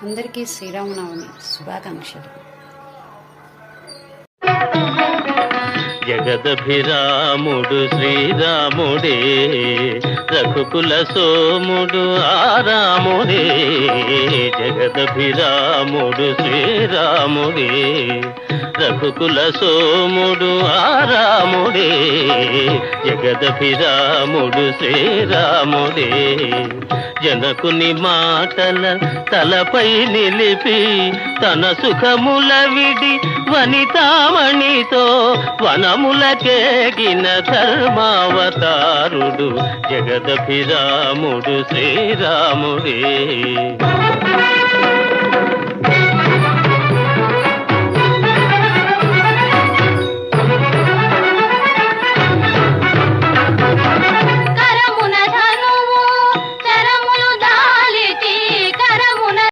అందరికీ శ్రీరామనవమి శుభాకాంక్షలు. జగదభిరాముడు శ్రీరాముడే, రఘుకుల సోముడు ఆరాముడే. జగదభిరాముడు శ్రీరాముడే, రఘుకుల సోముడు ఆరాముడే. జగదభిరాముడు శ్రీరాముడే, జనకుని మాటల తలపై నిలిపి తన సుఖముల విడి వనితామణితో వనములకేగిన ధర్మావతారుడు జగదభిరాముడు శ్రీరాముడే.